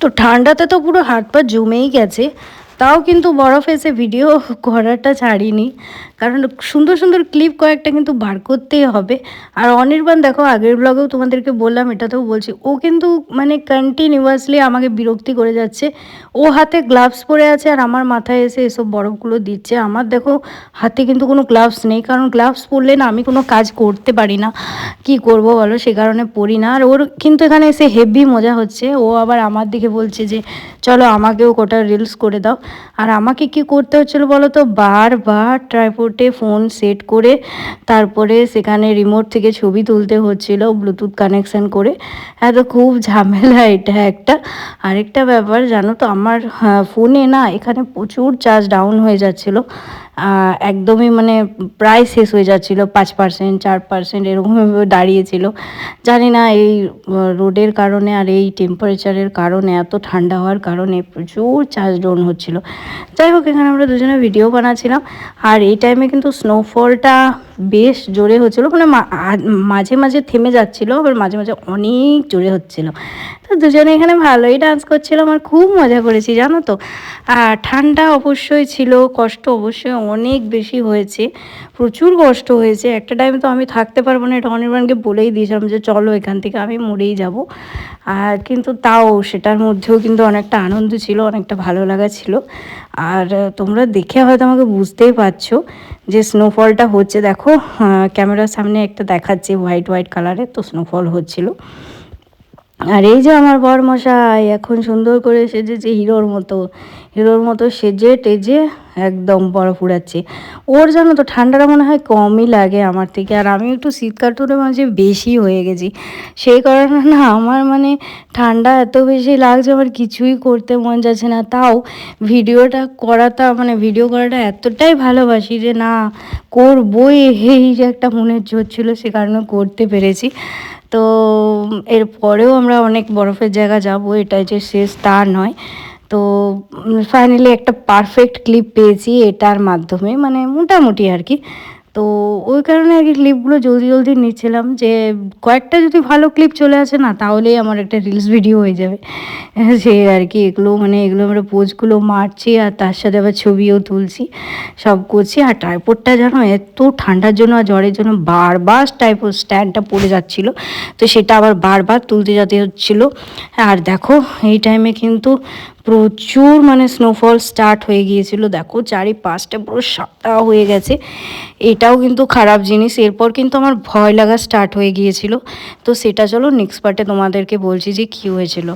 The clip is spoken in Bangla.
তো ঠান্ডাতে তো পুরো হাত পা জমেই গেছে, তাও কিন্তু বরফ এসে ভিডিও করাটা ছাড়িনি, কারণ সুন্দর সুন্দর ক্লিপ কয়েকটা কিন্তু বার করতেই হবে। আর অনির্বাণ দেখো, আগের ব্লগেও তোমাদেরকে বললাম, এটাতেও বলছি, ও কিন্তু মানে কন্টিনিউয়াসলি আমাকে বিরক্তি করে যাচ্ছে। ও হাতে গ্লাভস পরে আছে আর আমার মাথায় এসে এসব বরফগুলো দিচ্ছে। আমার দেখো হাতে কিন্তু কোনো গ্লাভস নেই, কারণ গ্লাভস পরলে না আমি কোনো কাজ করতে পারি না। কি করব বলো, সে কারণে পরি না। আর ওর কিন্তু এখানে এসে হেভি মজা হচ্ছে। ও আবার আমার দিকে বলছে যে চলো আমাকেও কটা রিলস করে দাও। আর আমাকে কি করতে হচ্ছিলো বলো তো, বারবার ট্রাইপডে ফোন সেট করে তারপরে সেখানে রিমোট থেকে ছবি তুলতে হচ্ছিল ব্লুটুথ কানেকশান করে। এত খুব ঝামেলা এটা একটা। আরেকটা ব্যাপার জানো তো, আমার ফোনে না এখানে প্রচুর চার্জ ডাউন হয়ে যাচ্ছিলো, একদমই মানে প্রায় শেষ হয়ে যাচ্ছিলো, 5% 4% এরকমভাবে দাঁড়িয়েছিল। জানি না এই রোডের কারণে আর এই টেম্পারেচারের কারণে, এত ঠান্ডা হওয়ার কারণে প্রচুর চার্জ ডাউন হচ্ছিলো। যাই হোক, এখানে আমরা দুজনে ভিডিও বানাচ্ছিলাম। আর এই টাইমে কিন্তু স্নোফলটা বেশ জোরে হচ্ছিলো, মানে মাঝে মাঝে থেমে যাচ্ছিলো, আবার মাঝে মাঝে অনেক জোরে হচ্ছিলো। তো দুজনে এখানে ভালোই ডান্স করছিলাম আর খুব মজা করেছি জানো তো। আর ঠান্ডা অবশ্যই ছিল, কষ্ট অবশ্যই অনেক বেশি হয়েছে, প্রচুর কষ্ট হয়েছে। একটা টাইমে তো আমি থাকতে পারবো না, এটা অনির্বাণকে বলেই দিয়েছিলাম যে চলো এখান থেকে আমি মরেই যাব। আর কিন্তু তাও সেটার মধ্যেও কিন্তু অনেকটা আনন্দ ছিল, অনেকটা ভালো লাগা ছিল। আর তোমরা দেখে হয়তো আমাকে বুঝতেই পারছো যে স্নোফলটা হচ্ছে। দেখো ক্যামেরার সামনে একটা দেখাচ্ছে হোয়াইট হোয়াইট কালারের, তো স্নোফল হচ্ছিল। আর এই যে আমার বরমশাই এখন সুন্দর করে সেজেছে হিরোর মতো সেজে টেজে একদম বরফ উড়াচ্ছে। ওর জানো তো ঠান্ডাটা মনে হয় কমই লাগে আমার থেকে, আর আমি একটু শীত কাতুরে মাঝে বেশি হয়ে গেছি। সেই কারণে না আমার মানে ঠান্ডা এত বেশি লাগছে, আমার কিছুই করতে মন যাচ্ছে না। তাও ভিডিও করাটা এতটাই ভালোবাসি যে না করবই, এই যে একটা মনের জোর ছিল, সে কারণে করতে পেরেছি। তো এরপরেও আমরা অনেক বরফের জায়গা যাব, এটা যে শেষ তা নয়। তো ফাইনালি একটা পারফেক্ট ক্লিপ পেয়েছি এটার মাধ্যমে, মানে মোটামুটি আর কি। তো ওই কারণে আর কি ক্লিপগুলো জলদি জলদি নিচ্ছিলাম, যে কয়েকটা যদি ভালো ক্লিপ চলে আসে না তাহলেই আমার একটা রিলস ভিডিও হয়ে যাবে। সে আর কি এগুলো আমরা পোজগুলো মারছি আর তার সাথে আবার ছবিও তুলছি, সব করছি। আর ট্রাইপডটা যেন এত ঠান্ডার জন্য আর জ্বরের জন্য বারবার ট্রাইপড স্ট্যান্ডটা পড়ে যাচ্ছিলো, তো সেটা আবার বারবার তুলতে যেতে হচ্ছিলো। আর দেখো এই টাইমে কিন্তু প্রচুর মানে স্নোফল স্টার্ট হয়ে গিয়েছিল। দেখো চারিপাশটা পুরো সাদা হয়ে গেছে, এটাও কিন্তু খারাপ জিনিস। এরপর কিন্তু আমার ভয় লাগা স্টার্ট হয়ে গিয়েছিল। তো সেটা চলো নেক্সট পার্টে তোমাদেরকে বলছি যে কী হয়েছিল।